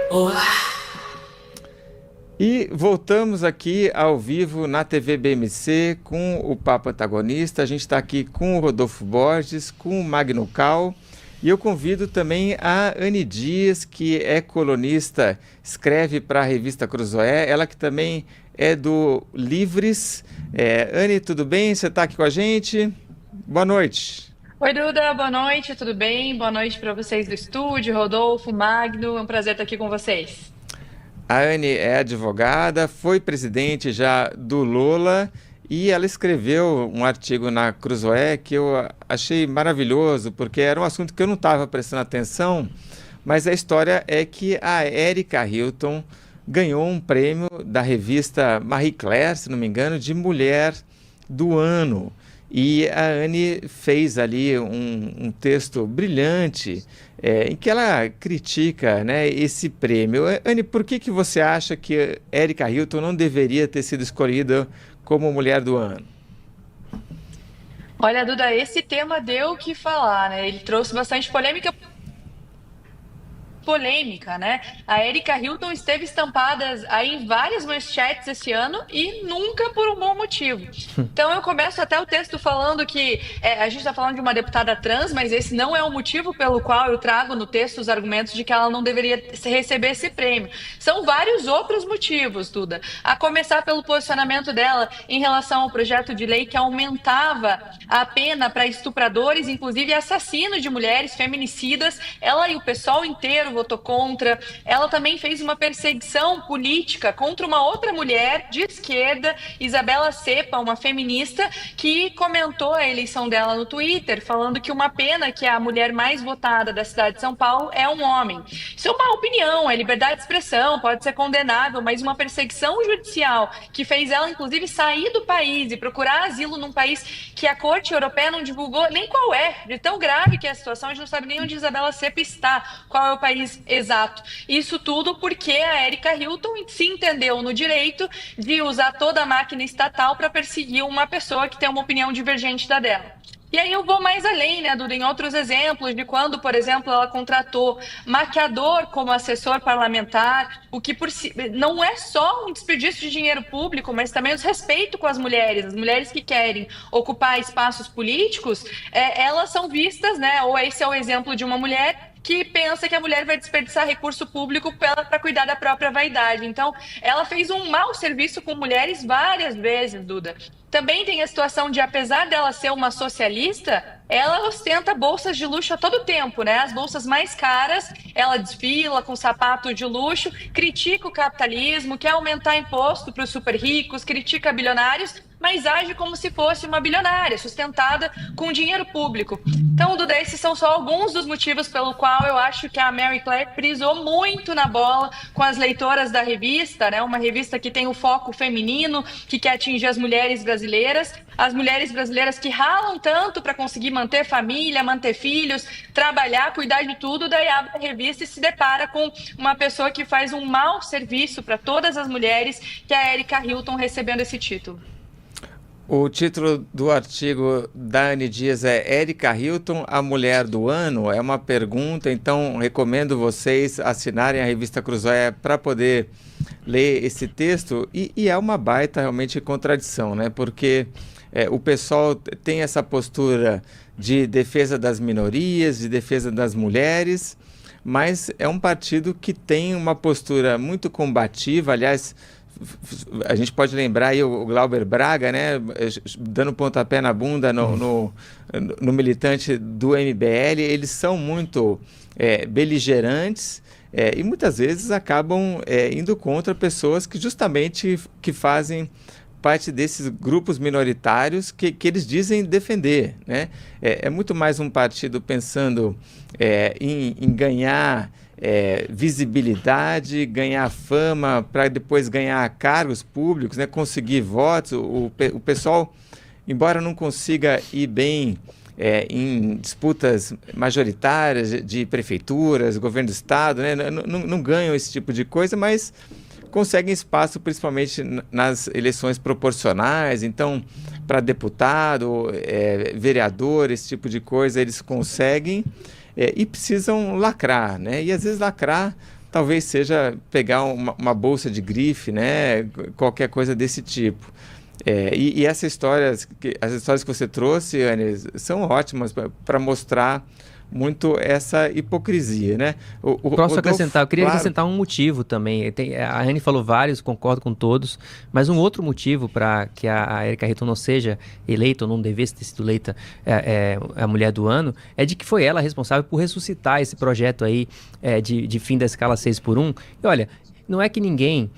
Olá! E voltamos aqui ao vivo na TV BMC com o Papo Antagonista. A gente está aqui com o Rodolfo Borges, com o Magno Cal. E eu convido também a Anne Dias, que é colunista, escreve para a revista Cruzoé, ela que também é do Livres. Anne, tudo bem? Você está aqui com a gente? Boa noite. Oi, Duda, boa noite, tudo bem? Boa noite para vocês do estúdio, Rodolfo, Magno, é um prazer estar aqui com vocês. A Anne é advogada, foi presidente já do Lula e ela escreveu um artigo na Cruzoé que eu achei maravilhoso, porque era um assunto que eu não estava prestando atenção, mas a história é que a Erika Hilton ganhou um prêmio da revista Marie Claire, se não me engano, de Mulher do Ano. E a Anne fez ali um texto brilhante em que ela critica, né, esse prêmio. Anne, por que você acha que Erika Hilton não deveria ter sido escolhida como Mulher do Ano? Olha, Duda, esse tema deu o que falar, né? Ele trouxe bastante polêmica, né? A Erika Hilton esteve estampada aí em várias manchetes esse ano e nunca por um bom motivo. Então eu começo até o texto falando que a gente está falando de uma deputada trans, mas esse não é o motivo pelo qual eu trago no texto os argumentos de que ela não deveria receber esse prêmio. São vários outros motivos, Duda. A começar pelo posicionamento dela em relação ao projeto de lei que aumentava a pena para estupradores, inclusive assassinos de mulheres, feminicidas. Ela e o pessoal inteiro votou contra. Ela também fez uma perseguição política contra uma outra mulher de esquerda, Isabela Cepa, uma feminista, que comentou a eleição dela no Twitter, falando que uma pena que a mulher mais votada da cidade de São Paulo é um homem. Isso é uma opinião, é liberdade de expressão, pode ser condenável, mas uma perseguição judicial que fez ela, inclusive, sair do país e procurar asilo num país que a Corte Europeia não divulgou nem qual é, de tão grave que é a situação, a gente não sabe nem onde Isabela Cepa está, qual é o país exato. Isso tudo porque a Erika Hilton se entendeu no direito de usar toda a máquina estatal para perseguir uma pessoa que tem uma opinião divergente da dela. E aí eu vou mais além, né, Duda, em outros exemplos de quando, por exemplo, ela contratou maquiador como assessor parlamentar, o que por si não é só um desperdício de dinheiro público, mas também o desrespeito com as mulheres que querem ocupar espaços políticos, elas são vistas, né, ou esse é o exemplo de uma mulher que pensa que a mulher vai desperdiçar recurso público para cuidar da própria vaidade. Então, ela fez um mau serviço com mulheres várias vezes, Duda. Também tem a situação de, apesar dela ser uma socialista, ela ostenta bolsas de luxo a todo tempo, né? As bolsas mais caras, ela desfila com sapato de luxo, critica o capitalismo, quer aumentar imposto para os super ricos, critica bilionários, mas age como se fosse uma bilionária, sustentada com dinheiro público. Então, Duda, esses são só alguns dos motivos pelo qual eu acho que a Mary Claire prisou muito na bola com as leitoras da revista, né? Uma revista que tem o foco feminino, que quer atingir as mulheres brasileiras que ralam tanto para conseguir manter família, manter filhos, trabalhar, cuidar de tudo, daí abre a revista e se depara com uma pessoa que faz um mau serviço para todas as mulheres, que é a Erika Hilton recebendo esse título. O título do artigo da Anne Dias é Erika Hilton, a Mulher do Ano? É uma pergunta, então recomendo vocês assinarem a revista Cruzoé para poder ler esse texto. E é uma baita realmente contradição, né? Porque o pessoal tem essa postura de defesa das minorias, de defesa das mulheres, mas é um partido que tem uma postura muito combativa. Aliás, a gente pode lembrar aí o Glauber Braga, né, dando pontapé na bunda no militante do MBL. Eles são muito beligerantes e muitas vezes acabam indo contra pessoas que justamente que fazem parte desses grupos minoritários que eles dizem defender, né? É muito mais um partido pensando em ganhar visibilidade, ganhar fama para depois ganhar cargos públicos, né, conseguir votos. O pessoal, embora não consiga ir bem em disputas majoritárias de prefeituras, governo do estado, né, não ganham esse tipo de coisa, mas conseguem espaço principalmente nas eleições proporcionais. Então, para deputado, vereador, esse tipo de coisa, eles conseguem e precisam lacrar, né? E às vezes lacrar talvez seja pegar uma bolsa de grife, né? Qualquer coisa desse tipo. E essas histórias, as histórias que você trouxe, Anne, são ótimas para mostrar muito essa hipocrisia, né? Posso acrescentar? Eu queria acrescentar um motivo também. A Anne falou vários, concordo com todos, mas um outro motivo para que a Erika Hilton não seja eleita, ou não devesse ter sido eleita a mulher do ano, é de que foi ela responsável por ressuscitar esse projeto aí de fim da escala 6x1. E olha, não é que ninguém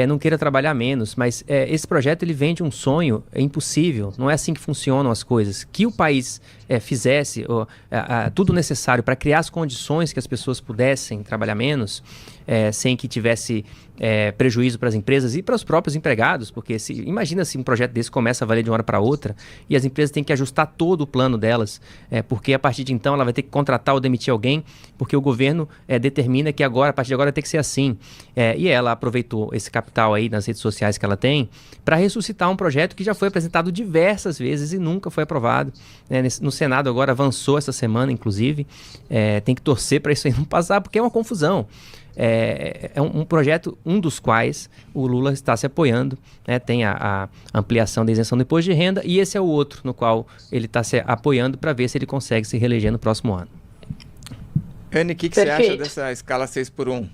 não queira trabalhar menos, mas esse projeto ele vem de um sonho impossível, não é assim que funcionam as coisas. Que o país fizesse tudo necessário para criar as condições que as pessoas pudessem trabalhar menos, sem que tivesse prejuízo para as empresas e para os próprios empregados, porque imagina se um projeto desse começa a valer de uma hora para outra e as empresas têm que ajustar todo o plano delas, porque a partir de então ela vai ter que contratar ou demitir alguém, porque o governo determina que agora, a partir de agora, tem que ser assim. E ela aproveitou esse capital aí nas redes sociais que ela tem para ressuscitar um projeto que já foi apresentado diversas vezes e nunca foi aprovado. No Senado agora avançou essa semana, inclusive. Tem que torcer para isso aí não passar, porque é uma confusão. É um projeto, um dos quais o Lula está se apoiando, né? Tem a ampliação da isenção do imposto de renda, e esse é o outro no qual ele está se apoiando para ver se ele consegue se reeleger no próximo ano. Anne, o que você acha dessa escala 6x1?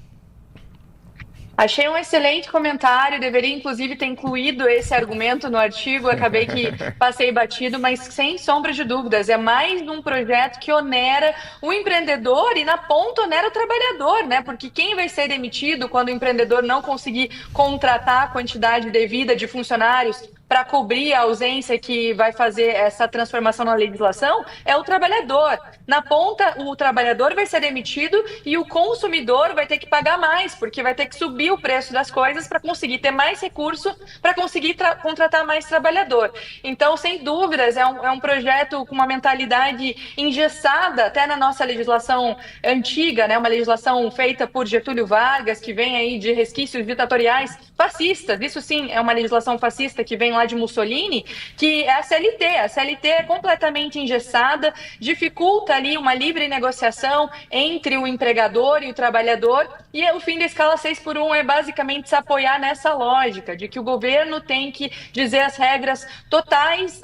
Achei um excelente comentário, deveria inclusive ter incluído esse argumento no artigo, acabei que passei batido, mas sem sombra de dúvidas, é mais um projeto que onera o empreendedor e na ponta onera o trabalhador, né? Porque quem vai ser demitido quando o empreendedor não conseguir contratar a quantidade devida de funcionários para cobrir a ausência que vai fazer essa transformação na legislação é o trabalhador. Na ponta, o trabalhador vai ser demitido e o consumidor vai ter que pagar mais, porque vai ter que subir o preço das coisas para conseguir ter mais recurso, para conseguir contratar mais trabalhador. Então, sem dúvidas, é um projeto com uma mentalidade engessada, até na nossa legislação antiga, né? Uma legislação feita por Getúlio Vargas, que vem aí de resquícios ditatoriais fascistas. Isso sim é uma legislação fascista que vem lá de Mussolini, que é a CLT. A CLT é completamente engessada, dificulta ali uma livre negociação entre o empregador e o trabalhador, e o fim da escala 6x1 é basicamente se apoiar nessa lógica de que o governo tem que dizer as regras totais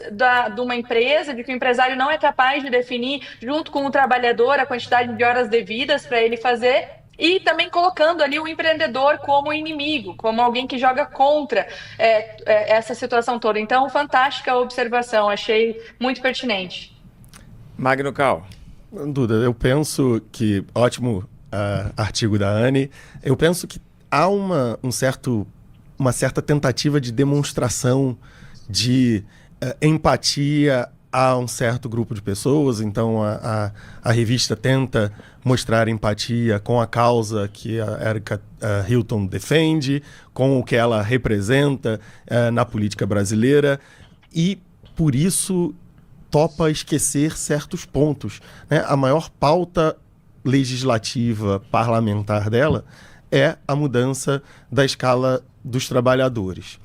de uma empresa, de que o empresário não é capaz de definir junto com o trabalhador a quantidade de horas devidas para ele fazer, e também colocando ali o empreendedor como inimigo, como alguém que joga contra essa situação toda. Então, fantástica observação, achei muito pertinente. Magno Cal. Duda, eu penso que, ótimo artigo da Anne, eu penso que há uma certa tentativa de demonstração de empatia a um certo grupo de pessoas. Então a revista tenta mostrar empatia com a causa que a Erika Hilton defende, com o que ela representa na política brasileira, e por isso topa esquecer certos pontos, né? A maior pauta legislativa parlamentar dela é a mudança da escala dos trabalhadores.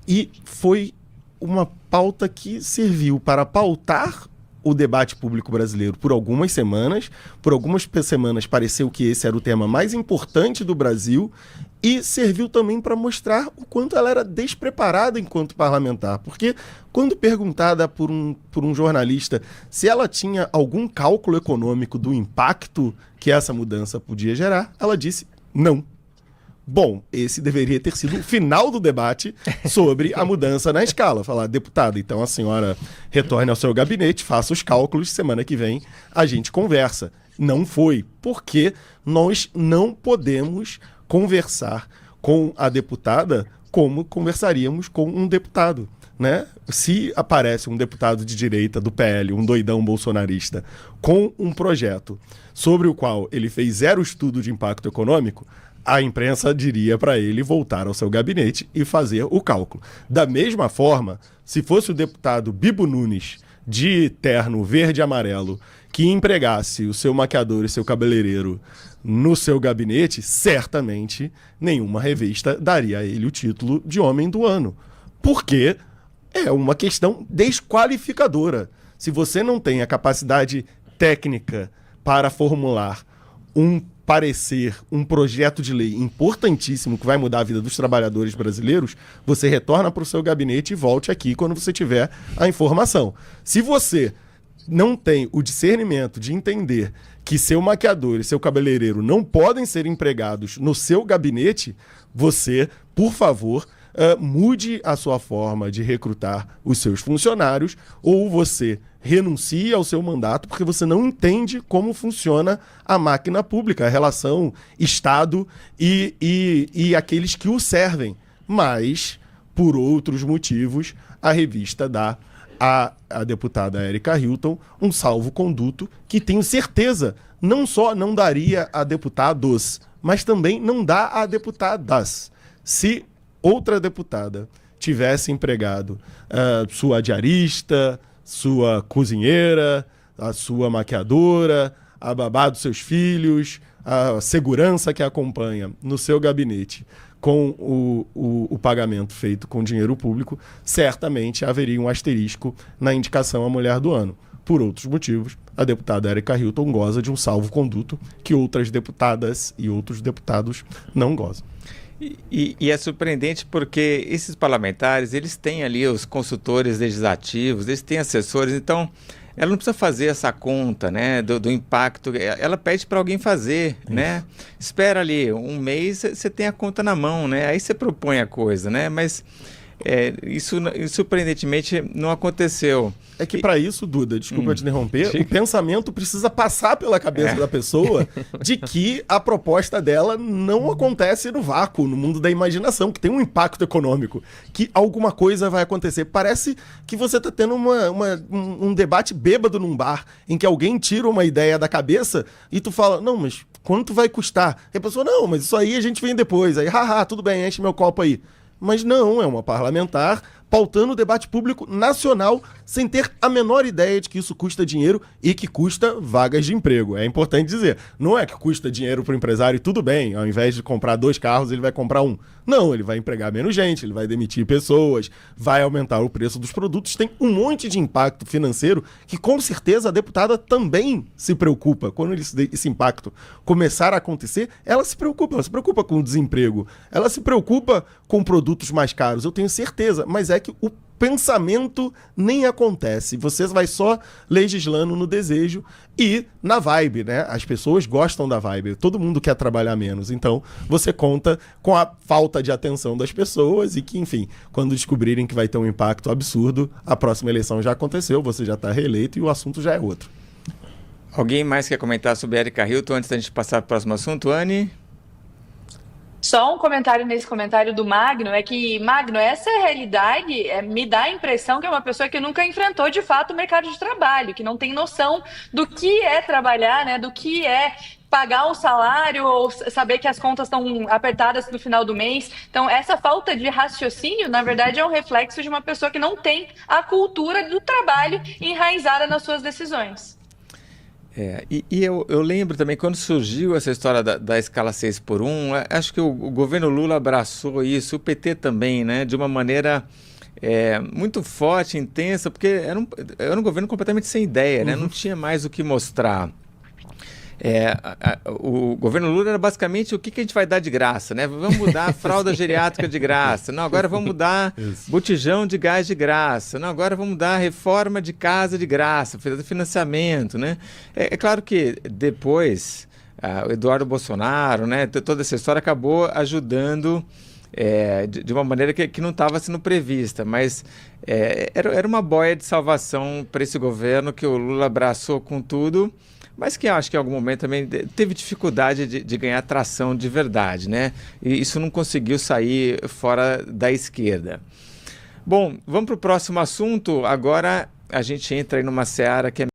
E foi uma pauta que serviu para pautar o debate público brasileiro por algumas semanas. Por algumas semanas pareceu que esse era o tema mais importante do Brasil, e serviu também para mostrar o quanto ela era despreparada enquanto parlamentar. Porque quando perguntada por um jornalista se ela tinha algum cálculo econômico do impacto que essa mudança podia gerar, ela disse não. Bom, esse deveria ter sido o final do debate sobre a mudança na escala. Falar, deputada, então a senhora retorne ao seu gabinete, faça os cálculos, semana que vem a gente conversa. Não foi, porque nós não podemos conversar com a deputada como conversaríamos com um deputado, né? Se aparece um deputado de direita do PL, um doidão bolsonarista, com um projeto sobre o qual ele fez zero estudo de impacto econômico, a imprensa diria para ele voltar ao seu gabinete e fazer o cálculo. Da mesma forma, se fosse o deputado Bibo Nunes, de terno verde e amarelo, que empregasse o seu maquiador e seu cabeleireiro no seu gabinete, certamente nenhuma revista daria a ele o título de Homem do Ano. Porque é uma questão desqualificadora. Se você não tem a capacidade técnica para formular um parecer um projeto de lei importantíssimo que vai mudar a vida dos trabalhadores brasileiros, você retorna para o seu gabinete e volte aqui quando você tiver a informação. Se você não tem o discernimento de entender que seu maquiador e seu cabeleireiro não podem ser empregados no seu gabinete, você, por favor, mude a sua forma de recrutar os seus funcionários, ou você renuncie ao seu mandato porque você não entende como funciona a máquina pública, a relação Estado e aqueles que o servem. Mas, por outros motivos, a revista dá à deputada Erika Hilton um salvo-conduto que tenho certeza não só não daria a deputados, mas também não dá a deputadas. Se outra deputada tivesse empregado sua diarista, sua cozinheira, a sua maquiadora, a babá dos seus filhos, a segurança que acompanha no seu gabinete com o pagamento feito com dinheiro público, certamente haveria um asterisco na indicação à Mulher do Ano. Por outros motivos, a deputada Erika Hilton goza de um salvo-conduto que outras deputadas e outros deputados não gozam. E é surpreendente porque esses parlamentares, eles têm ali os consultores legislativos, eles têm assessores, então ela não precisa fazer essa conta, né, do impacto, ela pede para alguém fazer, né, espera ali um mês, você tem a conta na mão, né, aí você propõe a coisa, né, mas isso surpreendentemente não aconteceu. É que para isso, Duda, desculpa te interromper, o pensamento precisa passar pela cabeça da pessoa de que a proposta dela não acontece no vácuo, no mundo da imaginação, que tem um impacto econômico, que alguma coisa vai acontecer. Parece que você está tendo um debate bêbado num bar, em que alguém tira uma ideia da cabeça e tu fala, não, mas quanto vai custar? E a pessoa, não, mas isso aí a gente vem depois. Aí, haha, tudo bem, enche meu copo aí. Mas não, é uma parlamentar pautando o debate público nacional sem ter a menor ideia de que isso custa dinheiro e que custa vagas de emprego. É importante dizer, não é que custa dinheiro para o empresário e tudo bem, ao invés de comprar 2 carros, ele vai comprar 1. Não, ele vai empregar menos gente, ele vai demitir pessoas, vai aumentar o preço dos produtos, tem um monte de impacto financeiro que com certeza a deputada também se preocupa. Quando esse impacto começar a acontecer, ela se preocupa com o desemprego, ela se preocupa com produtos mais caros, eu tenho certeza, mas é que o pensamento nem acontece. Você vai só legislando no desejo e na vibe, né? As pessoas gostam da vibe. Todo mundo quer trabalhar menos. Então, você conta com a falta de atenção das pessoas e que, enfim, quando descobrirem que vai ter um impacto absurdo, a próxima eleição já aconteceu, você já está reeleito e o assunto já é outro. Alguém mais quer comentar sobre a Erika Hilton antes da gente passar para o próximo assunto, Anne? Só um comentário nesse comentário do Magno, é que, Magno, essa realidade me dá a impressão que é uma pessoa que nunca enfrentou de fato o mercado de trabalho, que não tem noção do que é trabalhar, né, do que é pagar um salário ou saber que as contas estão apertadas no final do mês. Então, essa falta de raciocínio, na verdade, é um reflexo de uma pessoa que não tem a cultura do trabalho enraizada nas suas decisões. Eu lembro também, quando surgiu essa história da escala 6x1, acho que o governo Lula abraçou isso, o PT também, né, de uma maneira muito forte, intensa, porque era um governo completamente sem ideia, né, não tinha mais o que mostrar. O governo Lula era basicamente o que a gente vai dar de graça, né? Vamos mudar a fralda geriátrica de graça, não, agora vamos mudar botijão de gás de graça, não, agora vamos mudar reforma de casa de graça, financiamento, né? É claro que depois o Eduardo Bolsonaro, né, toda essa história acabou ajudando de uma maneira que não estava sendo prevista, mas era uma boia de salvação para esse governo que o Lula abraçou com tudo, mas que acho que em algum momento também teve dificuldade de ganhar tração de verdade, né? E isso não conseguiu sair fora da esquerda. Bom, vamos para o próximo assunto. Agora a gente entra aí numa seara que é